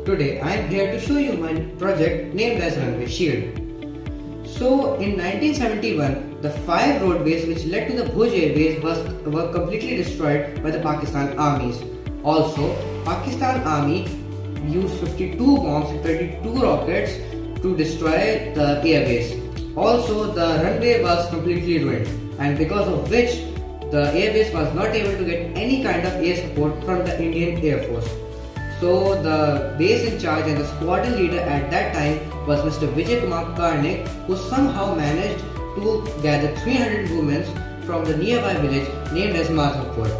Today I am here to show you my project named as Runway Shield. So in 1971, the 5 roadways which led to the Bhuj airbase were completely destroyed by the Pakistan armies. Also, Pakistan army used 52 bombs and 32 rockets to destroy the airbase. Also, the runway was completely ruined, and because of which the airbase was not able to get any kind of air support from the Indian Air Force. So the base in charge and the squadron leader at that time was Mr. Vijay Kumar Karnik, who somehow managed to gather 300 women from the nearby village named as Madhavpur.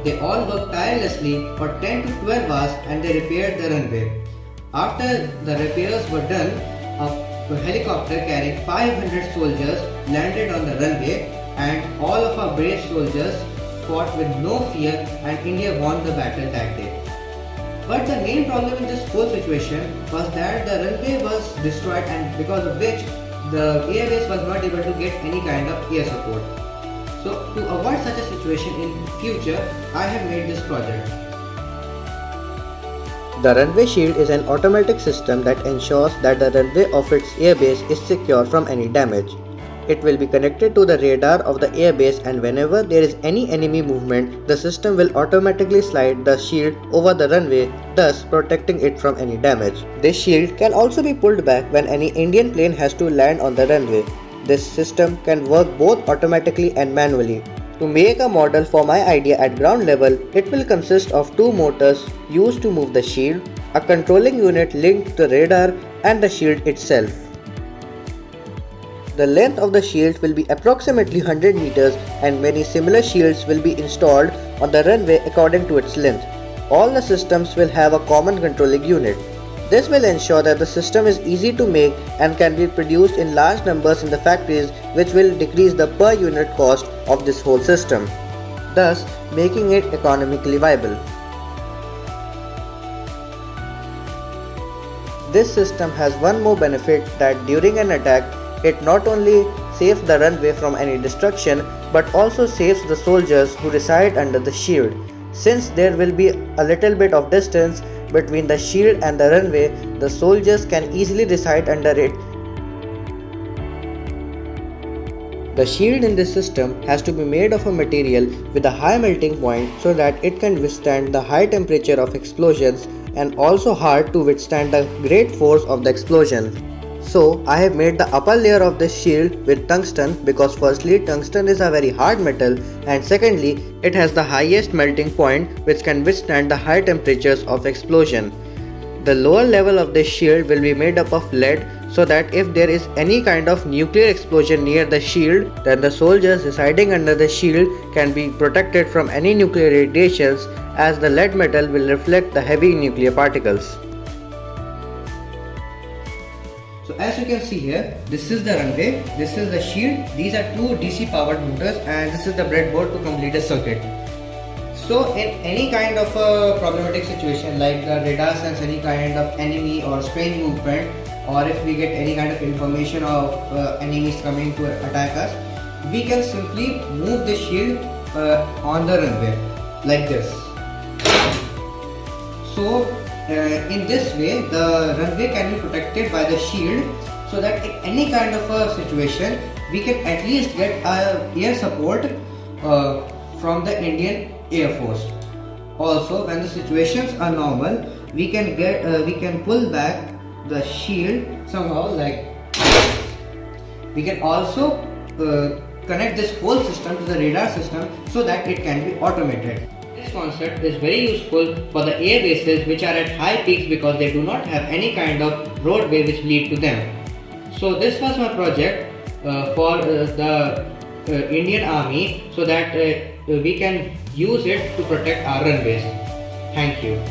They all worked tirelessly for 10 to 12 hours and they repaired the runway. After the repairs were done, a helicopter carrying 500 soldiers landed on the runway, and all of our brave soldiers fought with no fear, and India won the battle that day. But the main problem in this whole situation was that the runway was destroyed, and because of which the airbase was not able to get any kind of air support. So to avoid such a situation in future, I have made this project. The Runway Shield is an automatic system that ensures that the runway of its airbase is secure from any damage. It will be connected to the radar of the airbase, and whenever there is any enemy movement, the system will automatically slide the shield over the runway, thus protecting it from any damage. This shield can also be pulled back when any Indian plane has to land on the runway. This system can work both automatically and manually. To make a model for my idea at ground level, it will consist of 2 motors used to move the shield, a controlling unit linked to the radar, and the shield itself. The length of the shield will be approximately 100 meters, and many similar shields will be installed on the runway according to its length. All the systems will have a common controlling unit. This will ensure that the system is easy to make and can be produced in large numbers in the factories, which will decrease the per unit cost of this whole system, thus making it economically viable. This system has one more benefit, that during an attack, it not only saves the runway from any destruction but also saves the soldiers who reside under the shield. Since there will be a little bit of distance between the shield and the runway, the soldiers can easily reside under it. The shield in this system has to be made of a material with a high melting point so that it can withstand the high temperature of explosions, and also hard to withstand the great force of the explosion. So I have made the upper layer of this shield with tungsten, because firstly tungsten is a very hard metal, and secondly it has the highest melting point which can withstand the high temperatures of explosion. The lower level of this shield will be made up of lead, so that if there is any kind of nuclear explosion near the shield, then the soldiers residing under the shield can be protected from any nuclear radiations, as the lead metal will reflect the heavy nuclear particles. So as you can see here, this is the runway, this is the shield, these are 2 DC powered motors, and this is the breadboard to complete the circuit. So in any kind of a problematic situation, like the radar sense any kind of enemy or strange movement, or if we get any kind of information of enemies coming to attack us, we can simply move the shield on the runway like this. So in this way, the runway can be protected by the shield, so that in any kind of a situation we can at least get air support from the Indian Air Force. Also, when the situations are normal, we can pull back the shield somehow like this. We can also connect this whole system to the radar system so that it can be automated. This concept is very useful for the air bases which are at high peaks, because they do not have any kind of roadway which lead to them. So this was my project for the Indian Army, so that we can use it to protect our runways. Thank you.